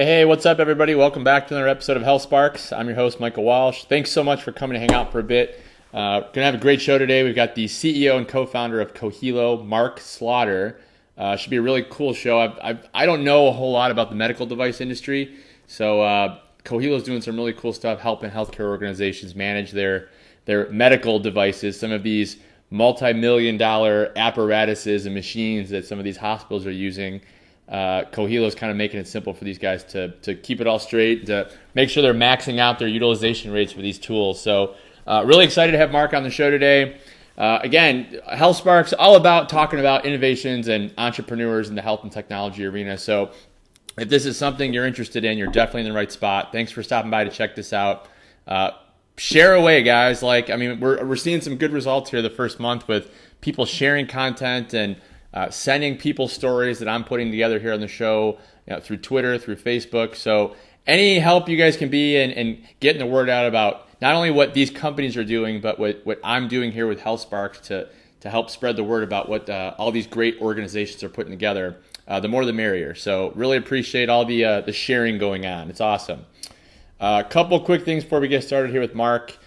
Hey, what's up, everybody? Welcome back to another episode of HealthSparx. I'm your host, Michael Walsh. Thanks so much for coming to hang out for a bit. Going to have a great show today. We've got the CEO and co-founder of Cohelo, Mark Slaughter. Should be a really cool show. I don't know a whole lot about the medical device industry, so Cohelo's doing some really cool stuff helping healthcare organizations manage their medical devices, some of these multi-million-dollar apparatuses and machines that some of these hospitals are using. Cohelo's kind of making it simple for these guys to keep it all straight, to make sure they're maxing out their utilization rates for these tools. So really excited to have Mark on the show today. Again, HealthSparx, all about talking about innovations and entrepreneurs in the health and technology arena. So if this is something you're interested in, you're definitely in the right spot. Thanks for stopping by to check this out. Share away, guys. We're seeing some good results here the first month with people sharing content and sending people stories that I'm putting together here on the show, through Twitter, through Facebook. So any help you guys can be in getting the word out about not only what these companies are doing, but what I'm doing here with HealthSparx to help spread the word about what all these great organizations are putting together, the more the merrier. So really appreciate all the sharing going on. It's awesome. A couple quick things before we get started here with Mark.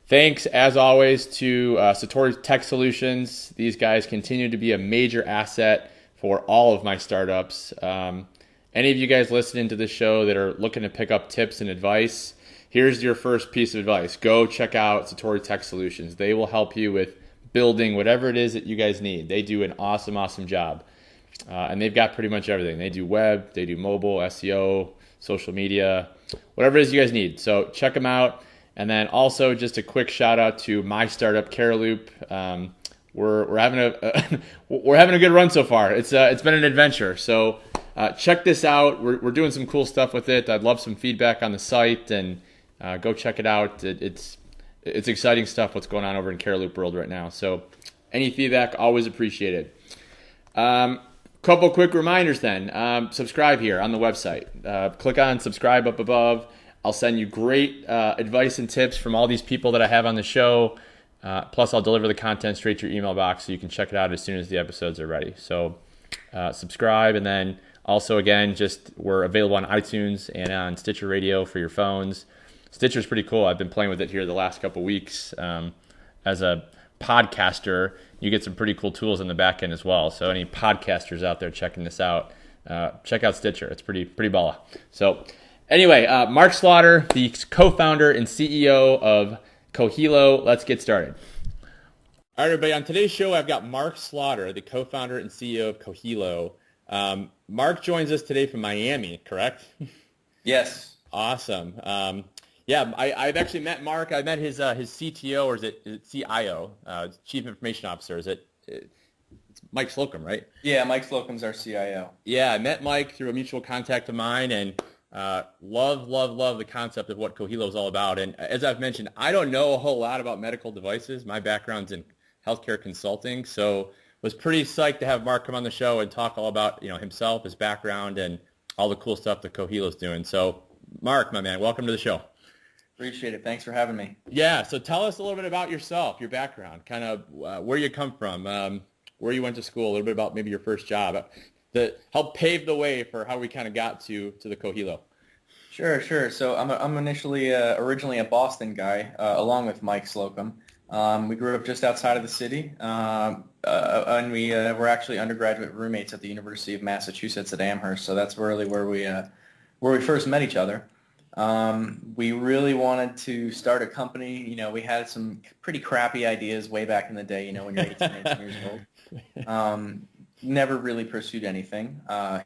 Thanks, as always, to Satori Tech Solutions. These guys continue to be a major asset for all of my startups. Any of you guys listening to this show that are looking to pick up tips and advice, here's your first piece of advice. Go check out Satori Tech Solutions. They will help you with building whatever it is that you guys need. They do an awesome, awesome job. And they've got pretty much everything. They do web, they do mobile, SEO, social media, whatever it is you guys need. So check them out. And then also just a quick shout out to my startup, Caraloop. We're having a good run so far. It's been an adventure. So check this out. We're doing some cool stuff with it. I'd love some feedback on the site, and go check it out. It's exciting stuff what's going on over in Caraloop world right now. So any feedback, always appreciated. Couple quick reminders then. Subscribe here on the website. Click on subscribe up above. I'll send you great advice and tips from all these people that I have on the show. Plus, I'll deliver the content straight to your email box so you can check it out as soon as the episodes are ready. So subscribe. And then also, again, we're available on iTunes and on Stitcher Radio for your phones. Stitcher's pretty cool. I've been playing with it here the last couple weeks. As a podcaster, you get some pretty cool tools in the back end as well. So any podcasters out there checking this out, check out Stitcher. It's pretty balla. So anyway, Mark Slaughter, the co-founder and CEO of Cohelo. Let's get started. All right, everybody. On today's show, I've got Mark Slaughter, the co-founder and CEO of Cohelo. Mark joins us today from Miami, correct? Yes. Awesome. I've actually met Mark. I met his CTO, or is it CIO, Chief Information Officer. It's Mike Slocum, right? Yeah, Mike Slocum's our CIO. Yeah, I met Mike through a mutual contact of mine, and love the concept of what Cohelo is all about. And as I've mentioned, I don't know a whole lot about medical devices. My background's in healthcare consulting, so was pretty psyched to have Mark come on the show and talk all about himself, his background, and all the cool stuff that Cohelo's doing. So, Mark, my man, welcome to the show. Appreciate it. Thanks for having me. Yeah, so tell us a little bit about yourself, your background, kind of where you come from, where you went to school, a little bit about maybe your first job, that helped pave the way for how we kind of got to the Cohelo. Sure. So I'm originally a Boston guy, along with Mike Slocum. We grew up just outside of the city, and we were actually undergraduate roommates at the University of Massachusetts at Amherst. So that's really where we first met each other. We really wanted to start a company. We had some pretty crappy ideas way back in the day, when you're 18, 19 years old. Never really pursued anything.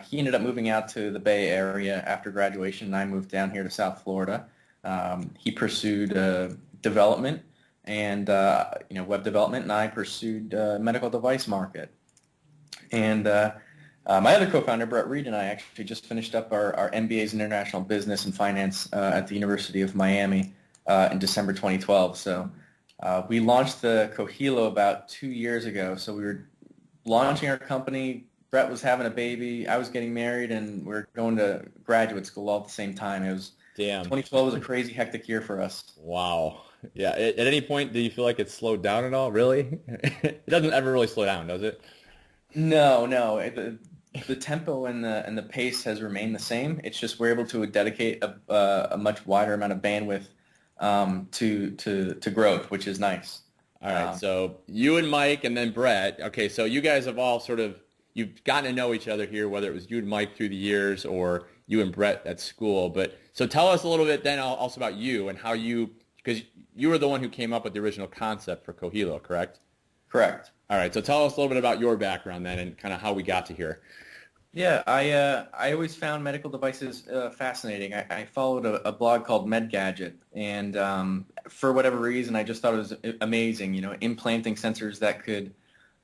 He ended up moving out to the Bay Area after graduation, and I moved down here to South Florida. He pursued development and web development, and I pursued medical device market. And my other co-founder, Brett Reed, and I actually just finished up our MBAs in International Business and Finance at the University of Miami in December 2012. So we launched the Cohelo about 2 years ago. So we were launching our company. Brett was having a baby. I was getting married, and we were going to graduate school all at the same time. 2012 was a crazy, hectic year for us. Wow. Yeah. At any point, do you feel like it slowed down at all? Really? It doesn't ever really slow down, does it? No. the tempo and the pace has remained the same. It's just we're able to dedicate a much wider amount of bandwidth to growth, which is nice. All right, so you and Mike and then Brett. Okay, so you guys have all you've gotten to know each other here, whether it was you and Mike through the years or you and Brett at school. But so tell us a little bit then also about you and how because you were the one who came up with the original concept for Cohelo, correct? Correct. All right, so tell us a little bit about your background then and kind of how we got to here. Yeah, I always found medical devices fascinating. I followed a blog called MedGadget, and for whatever reason, I just thought it was amazing. Implanting sensors that could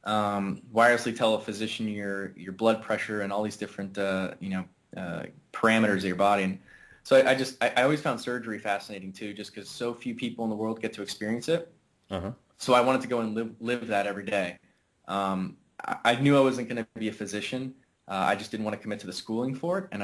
wirelessly tell a physician your blood pressure and all these different parameters of your body. And so I always found surgery fascinating too, just because so few people in the world get to experience it. Uh-huh. So I wanted to go and live that every day. I knew I wasn't going to be a physician. I just didn't want to commit to the schooling for it, so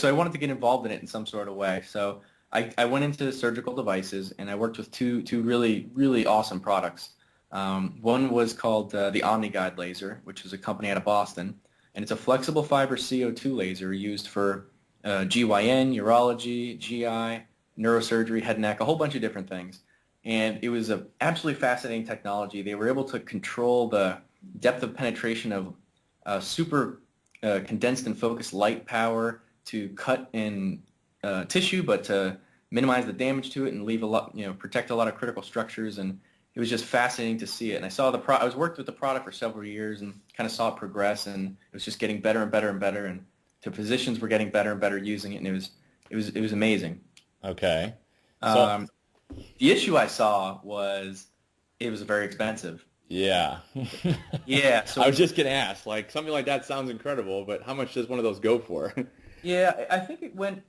I wanted to get involved in it in some sort of way. So I went into surgical devices, and I worked with two really, really awesome products. One was called the OmniGuide laser, which is a company out of Boston, and it's a flexible fiber CO2 laser used for GYN, urology, GI, neurosurgery, head and neck, a whole bunch of different things. And it was an absolutely fascinating technology. They were able to control the depth of penetration of super condensed and focused light power to cut in tissue, but to minimize the damage to it and leave protect a lot of critical structures. And it was just fascinating to see it. And I saw I was worked with the product for several years and kind of saw it progress, and it was just getting better and better and better. And the physicians were getting better and better using it, and it was amazing. Okay. So, the issue I saw was it was very expensive. Yeah. Yeah. So I was just going to ask, like, something like that sounds incredible, but how much does one of those go for? Yeah, I think it went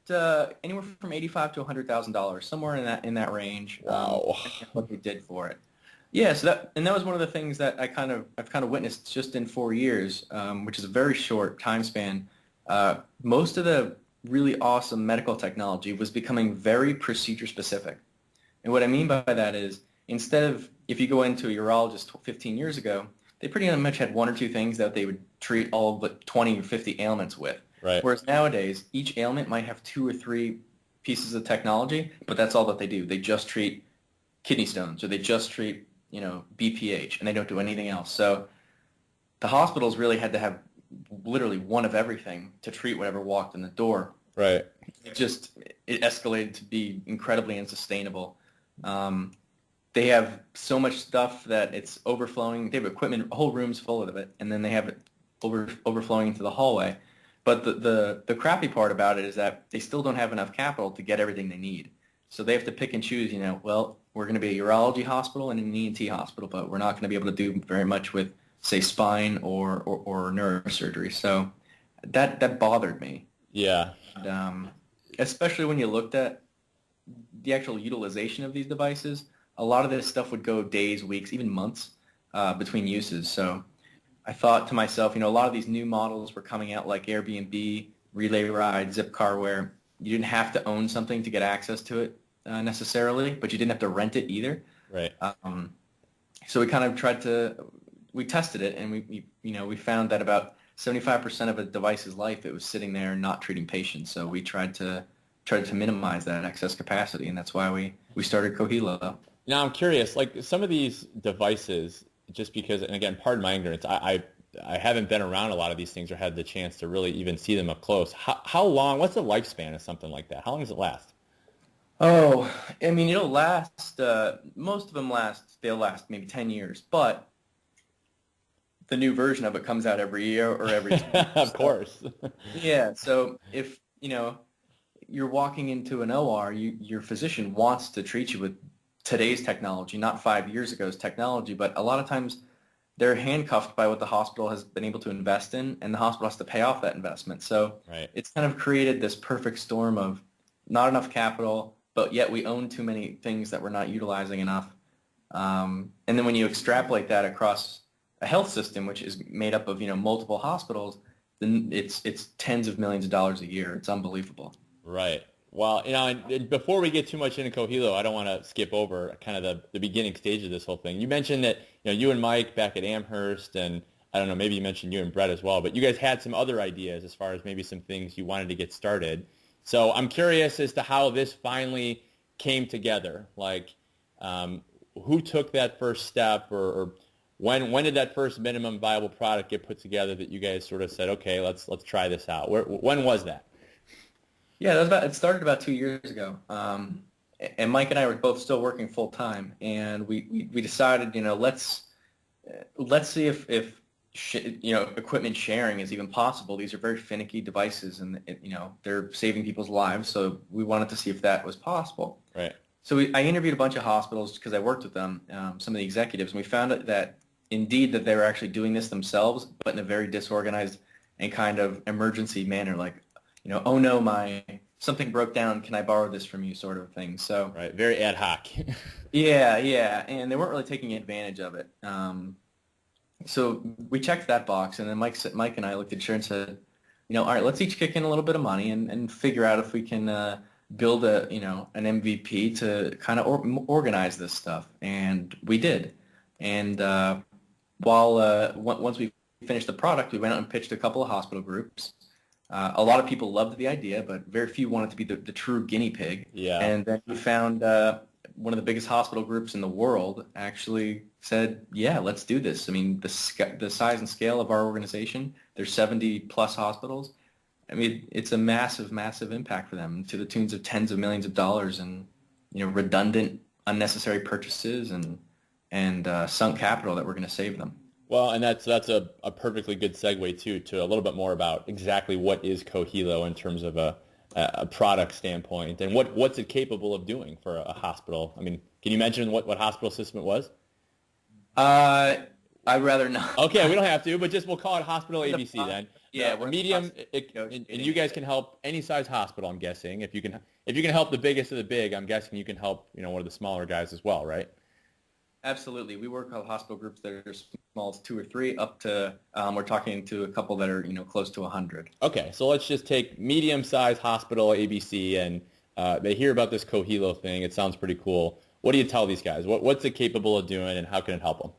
anywhere from $85,000 to $100,000, somewhere in that range. Wow. What they did for it. Yeah. So that was one of the things that I've kind of witnessed just in 4 years, which is a very short time span. Most of the really awesome medical technology was becoming very procedure specific. And what I mean by that is, instead of, if you go into a urologist 15 years ago, they pretty much had one or two things that they would treat all the 20 or 50 ailments with. Right. Whereas nowadays, each ailment might have 2 or 3 pieces of technology, but that's all that they do. They just treat kidney stones, or they just treat, BPH, and they don't do anything else. So the hospitals really had to have literally one of everything to treat whatever walked in the door. Right. It escalated to be incredibly unsustainable. They have so much stuff that it's overflowing. They have equipment, whole rooms full of it, and then they have it overflowing into the hallway. But the crappy part about it is that they still don't have enough capital to get everything they need. So they have to pick and choose, well, we're going to be a urology hospital and an ENT hospital, but we're not going to be able to do very much with, say, spine or neurosurgery. So that bothered me. Yeah. And, especially when you looked at the actual utilization of these devices, a lot of this stuff would go days, weeks, even months between uses. So I thought to myself, a lot of these new models were coming out like Airbnb, Relay Ride, Zipcar, where you didn't have to own something to get access to it necessarily, but you didn't have to rent it either. Right. So we kind of we tested it, and we found that about 75% of a device's life, it was sitting there and not treating patients. So we tried to minimize that excess capacity, and that's why we started Cohelo. Now I'm curious, like some of these devices, just because, and again, pardon my ignorance, I haven't been around a lot of these things or had the chance to really even see them up close. How long, what's the lifespan of something like that? How long does it last? Oh, I mean, it'll last, most of them they'll last maybe 10 years, but the new version of it comes out every year or every 2 years. Of course. Yeah, so if, you're walking into an OR, your physician wants to treat you with today's technology, not 5 years ago's technology, but a lot of times they're handcuffed by what the hospital has been able to invest in, and the hospital has to pay off that investment. So right. It's kind of created this perfect storm of not enough capital, but yet we own too many things that we're not utilizing enough. And then when you extrapolate that across a health system, which is made up of multiple hospitals, then it's tens of millions of dollars a year. It's unbelievable. Right. Well, and before we get too much into Cohelo, I don't want to skip over kind of the beginning stage of this whole thing. You mentioned that you and Mike back at Amherst, and I don't know, maybe you mentioned you and Brett as well, but you guys had some other ideas as far as maybe some things you wanted to get started. So I'm curious as to how this finally came together. Like, who took that first step, or when did that first minimum viable product get put together that you guys sort of said, okay, let's try this out? When was that? Yeah, it started about 2 years ago. And Mike and I were both still working full time, and we decided, let's see if equipment sharing is even possible. These are very finicky devices, and they're saving people's lives. So we wanted to see if that was possible. Right. So I interviewed a bunch of hospitals because I worked with them, some of the executives, and we found out that indeed that they were actually doing this themselves, but in a very disorganized and kind of emergency manner, like, oh no, something broke down, can I borrow this from you, sort of thing. So right, very ad hoc. yeah, and they weren't really taking advantage of it. So we checked that box, and then Mike and I looked at each other and said, all right, let's each kick in a little bit of money and figure out if we can build an MVP to kind of organize this stuff, and we did. And once we finished the product, we went out and pitched a couple of hospital groups. A lot of people loved the idea, but very few wanted to be the true guinea pig. Yeah. And then we found one of the biggest hospital groups in the world actually said, yeah, let's do this. I mean, the size and scale of our organization, there's 70 plus hospitals. I mean, it's a massive, massive impact for them, to the tunes of tens of millions of dollars in, redundant, unnecessary purchases and sunk capital that we're going to save them. Well, and that's a perfectly good segue too to a little bit more about exactly what is Cohelo in terms of a product standpoint, and what's it capable of doing for a hospital. I mean, can you mention what hospital system it was? I'd rather not. Okay, we don't have to, but we'll call it Hospital ABC then. Yeah, we're medium, and you guys can help any size hospital, I'm guessing. If you can help the biggest of the big, I'm guessing you can help one of the smaller guys as well, right? Absolutely. We work with hospital groups that are small as 2 or 3 up to, we're talking to a couple that are, close to 100. Okay, so let's just take medium-sized hospital ABC, and they hear about this Cohelo thing. It sounds pretty cool. What do you tell these guys? What's it capable of doing, and how can it help them?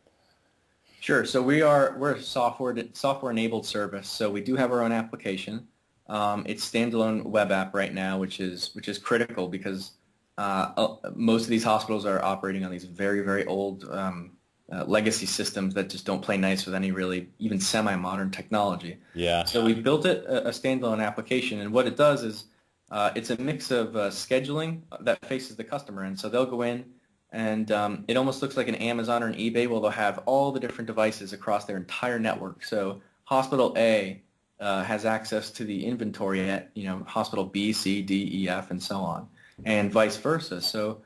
Sure. So we're a software-enabled service. So we do have our own application. It's standalone web app right now, which is critical because most of these hospitals are operating on these very, very old legacy systems that just don't play nice with any really even semi-modern technology. Yeah. So we built it a standalone application, and what it does is it's a mix of scheduling that faces the customer, and so they'll go in, and it almost looks like an Amazon or an eBay, where they'll have all the different devices across their entire network. So Hospital A has access to the inventory at Hospital B, C, D, E, F, and so on, and vice versa. So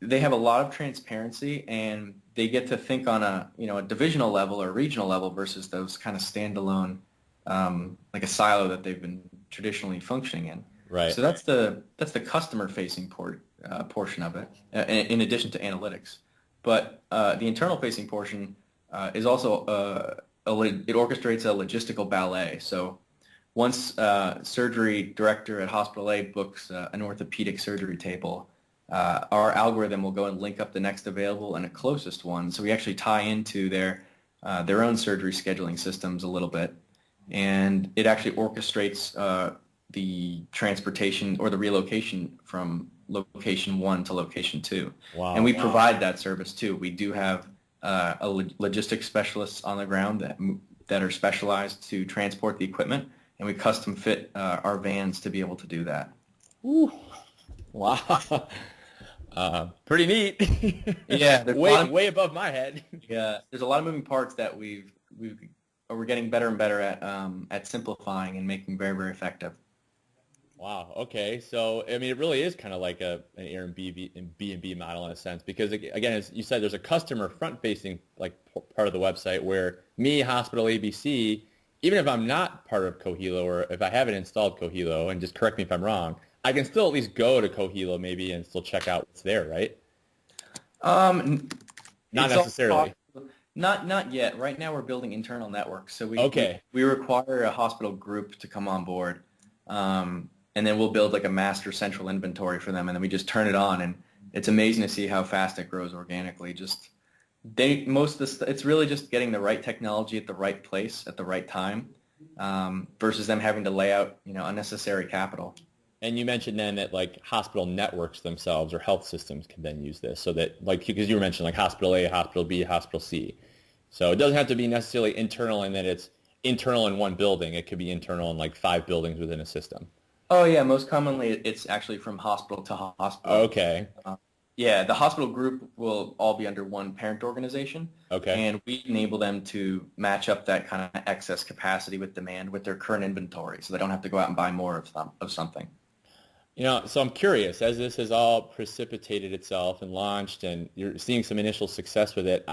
they have a lot of transparency, and they get to think on a divisional level or regional level versus those kind of standalone, like a silo that they've been traditionally functioning in. Right. So that's the customer-facing portion of it, in addition to analytics. But the internal-facing portion is also it orchestrates a logistical ballet. So once surgery director at Hospital A books an orthopedic surgery table, our algorithm will go and link up the next available and the closest one. So we actually tie into their own surgery scheduling systems a little bit, and it actually orchestrates the transportation or the relocation from location 1 to location 2. Wow. And we provide that service too. We do have logistics specialists on the ground that are specialized to transport the equipment, and we custom fit our vans to be able to do that. Ooh. Wow. Pretty neat. Yeah, way above my head. Yeah, there's a lot of moving parts that we're getting better and better at simplifying and making very, very effective. Wow. Okay. So, I mean, it really is kind of like an Airbnb model in a sense, because again, as you said, there's a customer front-facing like part of the website where me, Hospital ABC, even if I'm not part of Cohelo or if I haven't installed Cohelo, and just correct me if I'm wrong, I can still at least go to Cohelo maybe and still check out what's there, right? Not necessarily. Not yet. Right now, we're building internal networks, so we require a hospital group to come on board. And then we'll build like a master central inventory for them, and then we just turn it on, and it's amazing to see how fast it grows organically. Just most of the it's really just getting the right technology at the right place at the right time, versus them having to lay out, unnecessary capital. And you mentioned then that like hospital networks themselves or health systems can then use this so that like, because you were mentioning like hospital A, hospital B, hospital C. So it doesn't have to be necessarily internal in that it's internal in one building. It could be internal in like 5 buildings within a system. Oh yeah, most commonly it's actually from hospital to hospital. Okay. Yeah, the hospital group will all be under one parent organization, Okay. and we enable them to match up that kind of excess capacity with demand with their current inventory, so they don't have to go out and buy more of something. So I'm curious, as this has all precipitated itself and launched and you're seeing some initial success with it,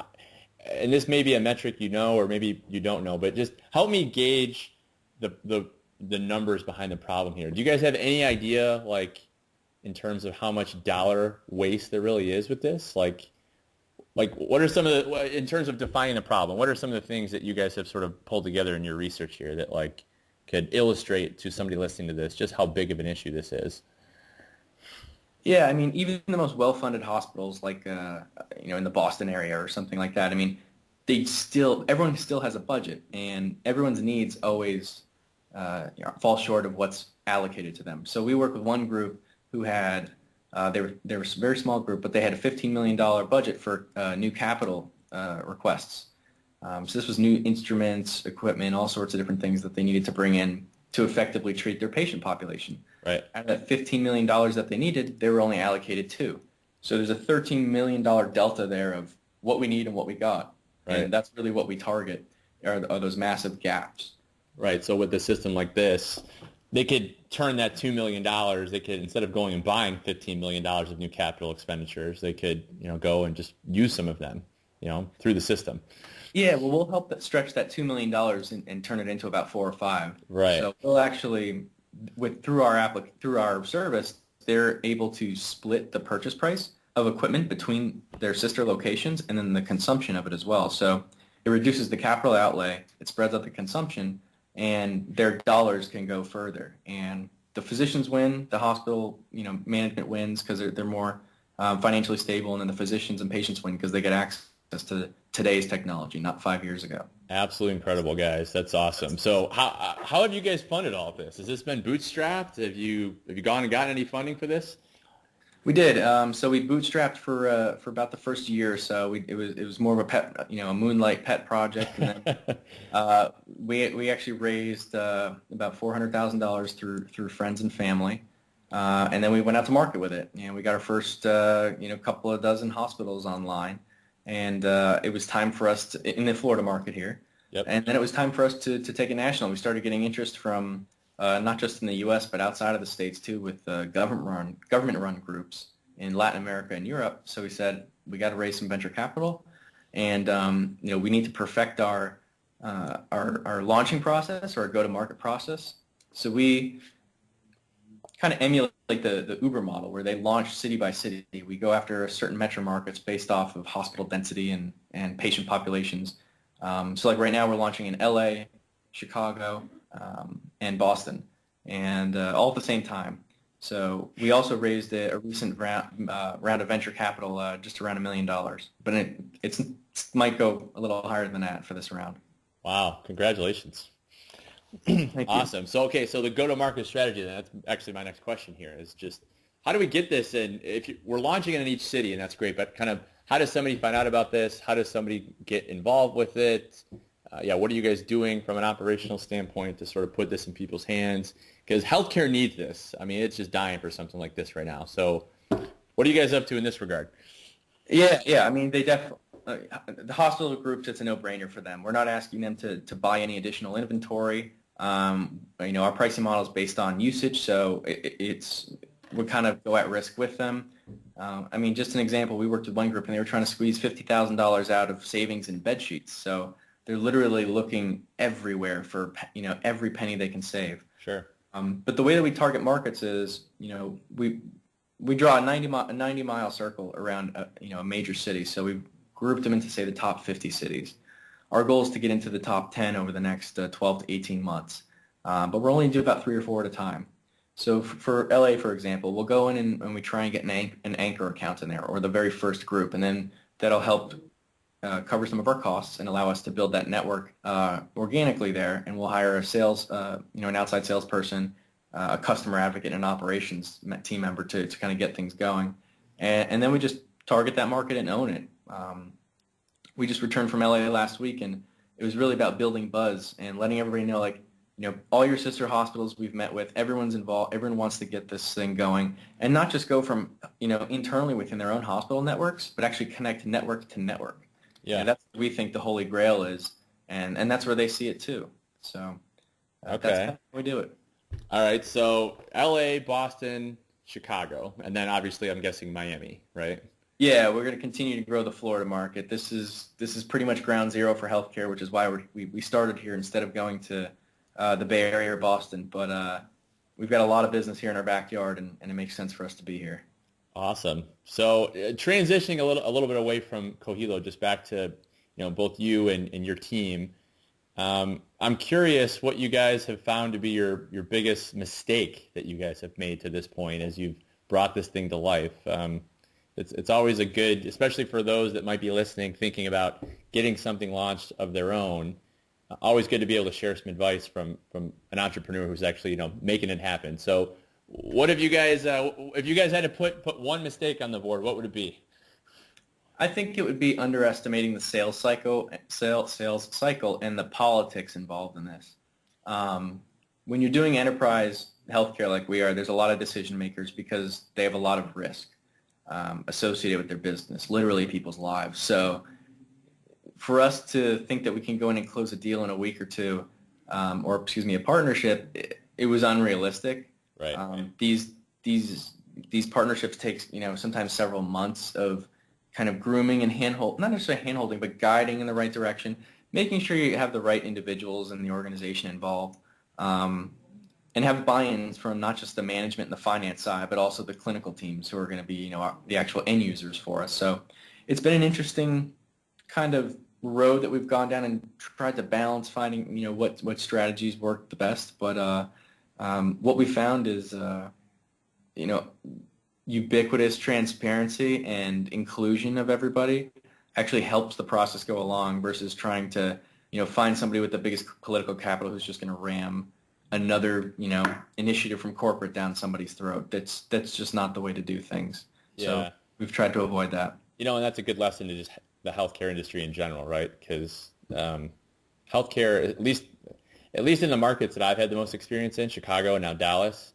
and this may be a metric or maybe you don't know, but just help me gauge the numbers behind the problem here. Do you guys have any idea, like, in terms of how much dollar waste there really is with this? Like what are some of the, in terms of defining the problem, what are some of the things that you guys have sort of pulled together in your research here that like could illustrate to somebody listening to this just how big of an issue this is? Yeah, I mean, even the most well-funded hospitals, like in the Boston area or something like that. I mean, everyone still has a budget, and everyone's needs always fall short of what's allocated to them. So we work with one group who had they were a very small group, but they had a $15 million budget for new capital requests. So this was new instruments, equipment, all sorts of different things that they needed to bring in to effectively treat their patient population. Right. Out of that $15 million that they needed, they were only allocated 2. So there's a $13 million delta there of what we need and what we got. Right. And that's really what we target are those massive gaps. Right. So with a system like this, they could turn that $2 million, they could, instead of going and buying $15 million of new capital expenditures, they could, go and just use some of them, through the system. Yeah, well, we'll help stretch that $2 million and turn it into about 4 or 5. Right. So we'll actually, through our service, they're able to split the purchase price of equipment between their sister locations and then the consumption of it as well. So it reduces the capital outlay, it spreads out the consumption, and their dollars can go further. And the physicians win, the hospital, management wins because they're more financially stable, and then the physicians and patients win because they get access to today's technology, not 5 years ago. Absolutely incredible, guys. That's awesome. So how have you guys funded all of this? Has this been bootstrapped? Have you gone and gotten any funding for this? We did. So we bootstrapped for about the first year or so. It was more of a pet, a moonlight pet project, and then we actually raised about $400,000 through friends and family, and then we went out to market with it. And we got our first couple of dozen hospitals online, and it was time for us in the Florida market here. Yep. And then it was time for us to take it national. We started getting interest from not just in the U.S., but outside of the States too, with government-run groups in Latin America and Europe. So we said, we got to raise some venture capital, and we need to perfect our launching process or our go-to-market process. So we kind of emulate the Uber model, where they launch city by city. We go after certain metro markets based off of hospital density and patient populations. So like right now we're launching in LA, Chicago, and Boston, and all at the same time. So we also raised a recent round of venture capital, just around $1 million, but it might go a little higher than that for this round. Wow! Congratulations. Awesome. So so the go-to-market strategy, that's actually my next question here, is just how do we get this in? We're launching it in each city, and that's great, but kind of how does somebody find out about this? How does somebody get involved with it? What are you guys doing from an operational standpoint to sort of put this in people's hands? Because healthcare needs this. I mean, it's just dying for something like this right now. So what are you guys up to in this regard? Yeah. I mean, they definitely, the hospital groups, it's a no-brainer for them. We're not asking them to buy any additional inventory. Our pricing model is based on usage, so we kind of go at risk with them. I mean, just an example, we worked with one group, and they were trying to squeeze $50,000 out of savings in bed sheets. So they're literally looking everywhere for, every penny they can save. Sure. But the way that we target markets is, we draw a 90-mile circle around, a major city. So we've grouped them into, say, the top 50 cities. Our goal is to get into the top 10 over the next 12 to 18 months. But we're only doing about 3 or 4 at a time. So for LA, for example, we'll go in and we try and get an anchor account in there, or the very first group, and then that'll help cover some of our costs and allow us to build that network organically there. And we'll hire a sales, an outside salesperson, a customer advocate, and an operations team member to kind of get things going. And then we just target that market and own it. We just returned from LA last week, and it was really about building buzz and letting everybody know, like, all your sister hospitals we've met with, everyone's involved, everyone wants to get this thing going, and not just go from, internally within their own hospital networks, but actually connect network to network. Yeah. And that's what we think the holy grail is, and that's where they see it too. So that's kind of how we do it. All right. So LA, Boston, Chicago, and then obviously I'm guessing Miami, right? Yeah, we're going to continue to grow the Florida market. This is pretty much ground zero for healthcare, which is why we started here instead of going to the Bay Area or Boston. But we've got a lot of business here in our backyard, and it makes sense for us to be here. Awesome. So transitioning a little bit away from Cohilo, just back to both you and your team. I'm curious what you guys have found to be your biggest mistake that you guys have made to this point as you've brought this thing to life. It's always a good, especially for those that might be listening, thinking about getting something launched of their own. Always good to be able to share some advice from an entrepreneur who's actually making it happen. So, what have you guys? If you guys had to put one mistake on the board, what would it be? I think it would be underestimating the sales cycle and the politics involved in this. When you're doing enterprise healthcare like we are, there's a lot of decision makers because they have a lot of risk associated with their business, literally people's lives. So for us to think that we can go in and close a deal in a week or two, a partnership, it was unrealistic. Right. These partnerships take sometimes several months of kind of grooming and not necessarily hand-holding, but guiding in the right direction, making sure you have the right individuals in the organization involved, and have buy-ins from not just the management and the finance side, but also the clinical teams who are going to be, the actual end users for us. So it's been an interesting kind of road that we've gone down and tried to balance finding, what strategies work the best. But what we found is, ubiquitous transparency and inclusion of everybody actually helps the process go along versus trying to, find somebody with the biggest political capital who's just going to ram another, initiative from corporate down somebody's throat. That's just not the way to do things. Yeah. So we've tried to avoid that. And that's a good lesson to just the healthcare industry in general, right? Because healthcare, at least in the markets that I've had the most experience in, Chicago and now Dallas,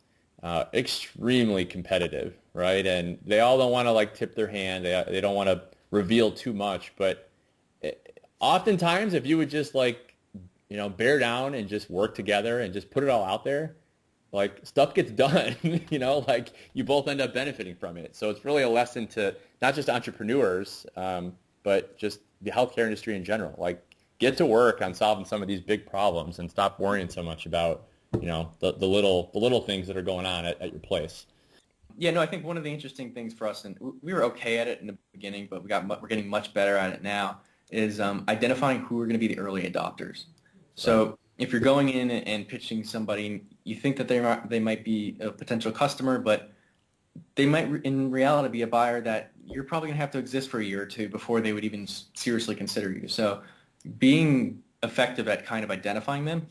extremely competitive, right? And they all don't want to tip their hand. They don't want to reveal too much. But oftentimes, if you would just bear down and just work together and just put it all out there, stuff gets done. You both end up benefiting from it. So it's really a lesson to not just entrepreneurs, but just the healthcare industry in general. Get to work on solving some of these big problems and stop worrying so much about the little things that are going on at your place. Yeah, no, I think one of the interesting things for us, and we were okay at it in the beginning, but we're getting much better at it now, is identifying who are going to be the early adopters. So if you're going in and pitching somebody, you think that they might be a potential customer, but they might in reality be a buyer that you're probably going to have to exist for a year or two before they would even seriously consider you. So being effective at kind of identifying them,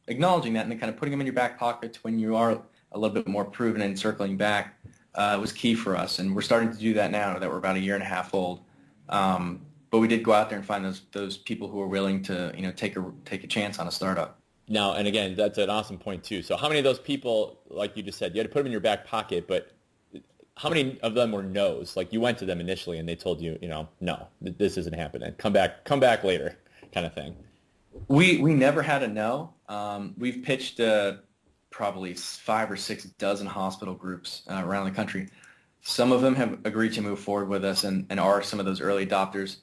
acknowledging that, and then kind of putting them in your back pocket when you are a little bit more proven and circling back was key for us. And we're starting to do that now that we're about a year and a half old. But we did go out there and find those people who are willing to take a chance on a startup. Now, and again, that's an awesome point too. So how many of those people, like you just said, you had to put them in your back pocket, but how many of them were no's? You went to them initially and they told you, no, this isn't happening. Come back later, kind of thing. We never had a no. We've pitched probably 5 or 6 dozen hospital groups around the country. Some of them have agreed to move forward with us and are some of those early adopters.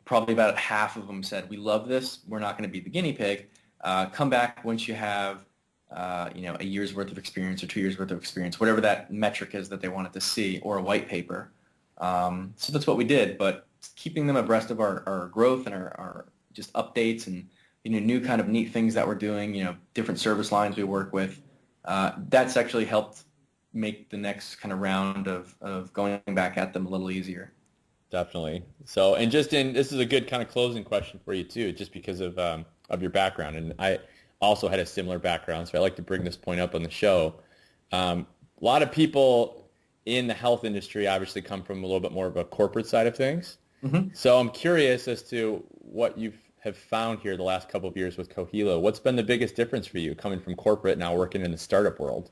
Probably about half of them said, we love this. We're not going to be the guinea pig. Come back once you have a year's worth of experience or 2 years worth of experience, whatever that metric is that they wanted to see, or a white paper. So that's what we did. But keeping them abreast of our growth and our just updates and new kind of neat things that we're doing, different service lines we work with, that's actually helped make the next kind of round of going back at them a little easier. Definitely. So, and this is a good kind of closing question for you too, just because of your background. And I also had a similar background, so I like to bring this point up on the show. A lot of people in the health industry obviously come from a little bit more of a corporate side of things. Mm-hmm. So I'm curious as to what you have found here the last couple of years with Cohelo. What's been the biggest difference for you coming from corporate now working in the startup world?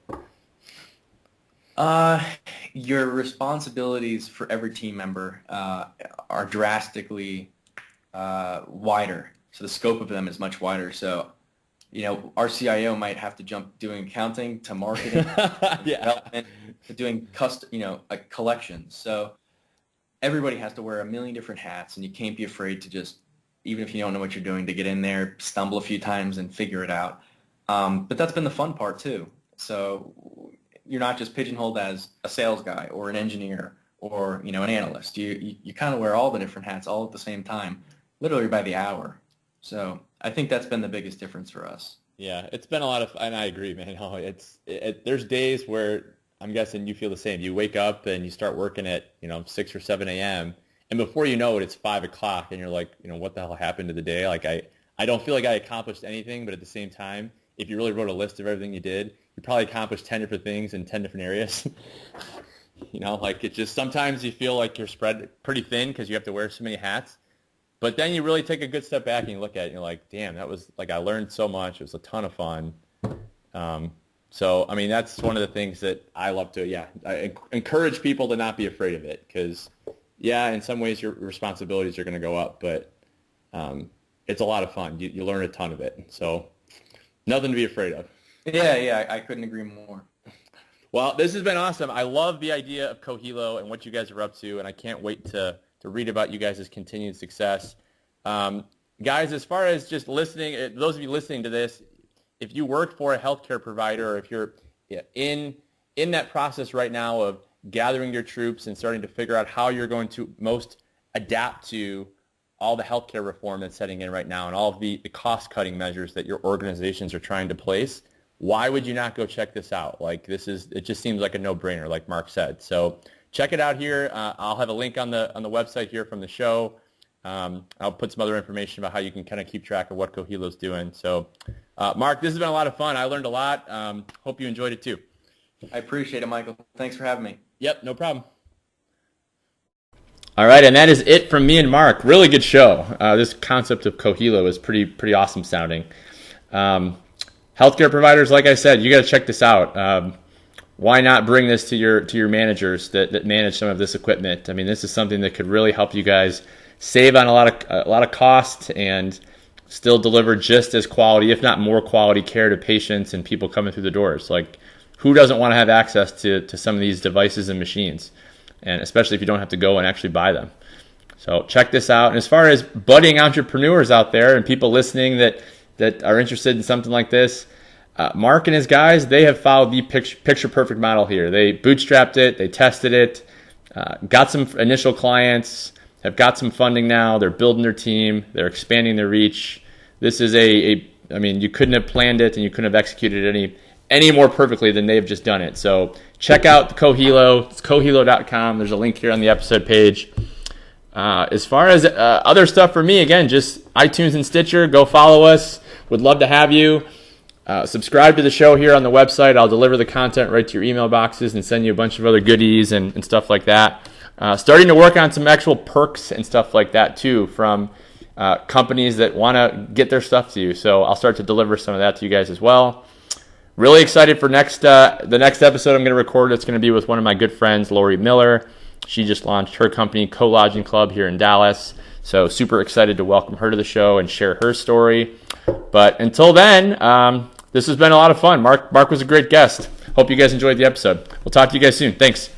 Your responsibilities for every team member are drastically wider. So the scope of them is much wider. So, our CIO might have to jump doing accounting to marketing, development, to doing like collections. So everybody has to wear a million different hats, and you can't be afraid to just, even if you don't know what you're doing, to get in there, stumble a few times, and figure it out. But that's been the fun part too. So you're not just pigeonholed as a sales guy or an engineer or an analyst. You kind of wear all the different hats all at the same time, literally by the hour. So I think that's been the biggest difference for us. Yeah, it's been a lot of, and I agree, man. There's days where I'm guessing you feel the same. You wake up and you start working at 6 or 7 a.m. and before you know it, it's 5 o'clock, and you're like, what the hell happened to the day? Like I don't feel like I accomplished anything, but at the same time, if you really wrote a list of everything you did, you probably accomplished 10 different things in 10 different areas. Like it just, sometimes you feel like you're spread pretty thin because you have to wear so many hats. But then you really take a good step back and you look at it and you're like, damn, that was like, I learned so much. It was a ton of fun. So, I mean, that's one of the things that I love to, I encourage people to not be afraid of it because, in some ways your responsibilities are going to go up, but it's a lot of fun. You learn a ton of it. So nothing to be afraid of. Yeah, I couldn't agree more. Well, this has been awesome. I love the idea of Cohelo and what you guys are up to, and I can't wait to read about you guys' continued success. Guys, as far as just listening, those of you listening to this, if you work for a healthcare provider or if you're in that process right now of gathering your troops and starting to figure out how you're going to most adapt to all the healthcare reform that's setting in right now and all of the cost-cutting measures that your organizations are trying to place, why would you not go check this out? Like it just seems like a no-brainer, like Mark said. So check it out here. I'll have a link on the website here from the show. I'll put some other information about how you can kind of keep track of what Cohelo's doing. So, Mark, this has been a lot of fun. I learned a lot. Hope you enjoyed it too. I appreciate it, Michael. Thanks for having me. Yep, no problem. All right, and that is it from me and Mark. Really good show. This concept of Cohelo is pretty awesome sounding. Healthcare providers, like I said, you got to check this out. Why not bring this to your managers that manage some of this equipment? I mean, this is something that could really help you guys save on a lot of cost and still deliver just as quality, if not more quality care to patients and people coming through the doors. Like, who doesn't want to have access to some of these devices and machines? And especially if you don't have to go and actually buy them. So check this out. And as far as budding entrepreneurs out there and people listening that are interested in something like this, Mark and his guys, they have followed the picture perfect model here. They bootstrapped it, they tested it, got some initial clients, have got some funding now. They're building their team. They're expanding their reach. This is I mean, you couldn't have planned it and you couldn't have executed it any more perfectly than they've just done it. So check out the Cohelo. It's cohelo.com. There's a link here on the episode page. As far as other stuff for me, again, just iTunes and Stitcher. Go follow us. Would love to have you. Subscribe to the show here on the website. I'll deliver the content right to your email boxes and send you a bunch of other goodies and stuff like that. Starting to work on some actual perks and stuff like that too from companies that want to get their stuff to you. So I'll start to deliver some of that to you guys as well. Really excited for the next episode I'm going to record. It's going to be with one of my good friends, Lori Miller. She just launched her company, Collagen Club, here in Dallas. So super excited to welcome her to the show and share her story. But until then, this has been a lot of fun. Mark was a great guest. Hope you guys enjoyed the episode. We'll talk to you guys soon. Thanks.